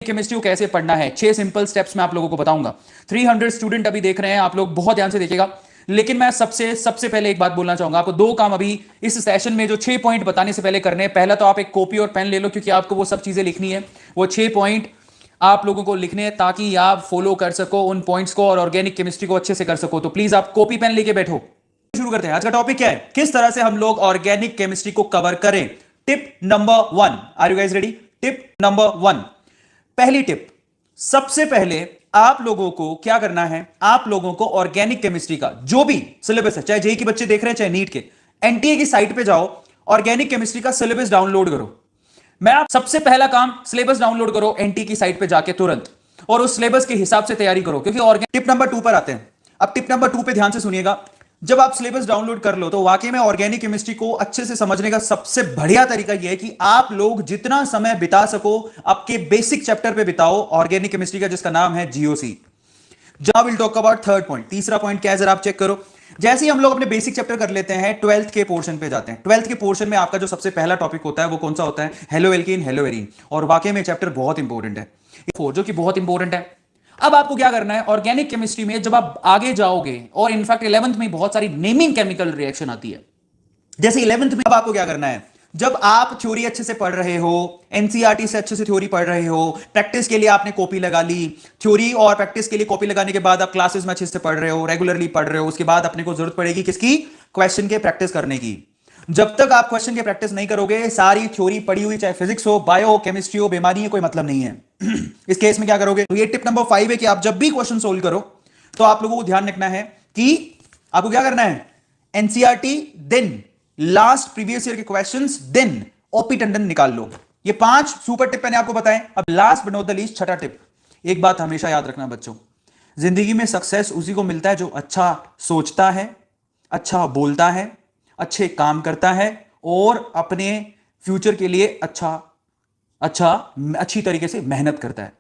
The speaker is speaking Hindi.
केमिस्ट्री को कैसे पढ़ना है 6 सिंपल स्टेप्स मैं आप लोगों को बताऊंगा। 300 स्टूडेंट अभी देख रहे हैं, आप लोग बहुत ध्यान से देखिएगा। लेकिन मैं सबसे पहले एक बात बोलना चाहूंगा आपको। 2 काम अभी इस सेशन में जो 6 पॉइंट बताने से पहले करने हैं। पहला तो आप एक कॉपी और पेन ले लो, क्योंकि आपको वो सब चीजें लिखनी है। वो 6 पॉइंट आप लोगों को लिखने हैं ताकि आप फॉलो कर सको उन पॉइंट्स को और ऑर्गेनिक केमिस्ट्री को अच्छे से कर सको। तो प्लीज आप कॉपी पेन लेके बैठो। शुरू करते हैं। आज का टॉपिक क्या है, किस तरह से हम लोग ऑर्गेनिक केमिस्ट्री को कवर करें। Tip number 1, are you guys ready? Tip number 1, पहली टिप, सबसे पहले आप लोगों को क्या करना है, आप लोगों को ऑर्गेनिक केमिस्ट्री का जो भी सिलेबस है, चाहे जेई के बच्चे देख रहे हैं चाहे नीट के, एनटीए की साइट पे जाओ, ऑर्गेनिक केमिस्ट्री का सिलेबस डाउनलोड करो। मैं आप सबसे पहला काम, सिलेबस डाउनलोड करो एनटीए की साइट पे जाके तुरंत, और उस सिलेबस के हिसाब से तैयारी करो। क्योंकि ऑर्गेनिक, टिप नंबर 2 पर आते हैं। अब टिप नंबर 2 पे ध्यान से सुनिएगा। जब आप सिलेबस डाउनलोड कर लो तो वाकई में ऑर्गेनिक केमिस्ट्री को अच्छे से समझने का सबसे बढ़िया तरीका यह है कि आप लोग जितना समय बिता सको आपके बेसिक चैप्टर पे बिताओ ऑर्गेनिक केमिस्ट्री का, जिसका नाम है जीओसी। जहां will talk about third point, तीसरा पॉइंट क्या है जरा आप चेक करो। जैसे ही हम लोग अपने बेसिक चैप्टर कर लेते हैं, 12th के पोर्शन पे जाते हैं। 12th के पोर्शन में आपका जो सबसे पहला टॉपिक होता है वो कौन सा होता है? Hello alkene, hello arene. और वाकई में चैप्टर बहुत इंपॉर्टेंट है, जो कि बहुत इंपॉर्टेंट है। अब आपको क्या करना है ऑर्गेनिक केमिस्ट्री में, जब आप आगे जाओगे, और इनफैक्ट 11th में बहुत सारी नेमिंग केमिकल रिएक्शन आती है। जैसे 11th में अब आपको क्या करना है, जब आप थ्योरी अच्छे से पढ़ रहे हो, एनसीईआरटी से अच्छे से थ्योरी पढ़ रहे हो, प्रैक्टिस के लिए आपने कॉपी लगा ली, थ्योरी और प्रैक्टिस के लिए कॉपी लगाने के बाद आप क्लासेस में अच्छे से पढ़ रहे हो, रेगुलरली पढ़ रहे हो, उसके बाद अपने को जरूरत पड़ेगी किसकी? क्वेश्चन के प्रैक्टिस करने की। जब तक आप क्वेश्चन के प्रैक्टिस नहीं करोगे, सारी थ्योरी पढ़ी हुई, चाहे फिजिक्स हो, बायो हो, केमिस्ट्री हो, बीमारी है, कोई मतलब नहीं है। इस केस में क्या करोगे? तो ये टिप नंबर 5 है कि आप जब भी क्वेश्चन सोल्व करो तो आप लोगों को ध्यान रखना है कि आपको क्या करना है, NCERT then last previous year के क्वेश्चंस देन ओपी टंडन निकाल लो। ये 5 सुपर टिप मैंने आपको बताएं। अब last but not the least, छठा टिप। एक बात हमेशा याद रखना बच्चों, जिंदगी में सक्सेस उसी को मिलता है जो अच्छा सोचता है, अच्छा बोलता है, अच्छे काम करता है और अपने फ्यूचर के लिए अच्छी तरीके से मेहनत करता है।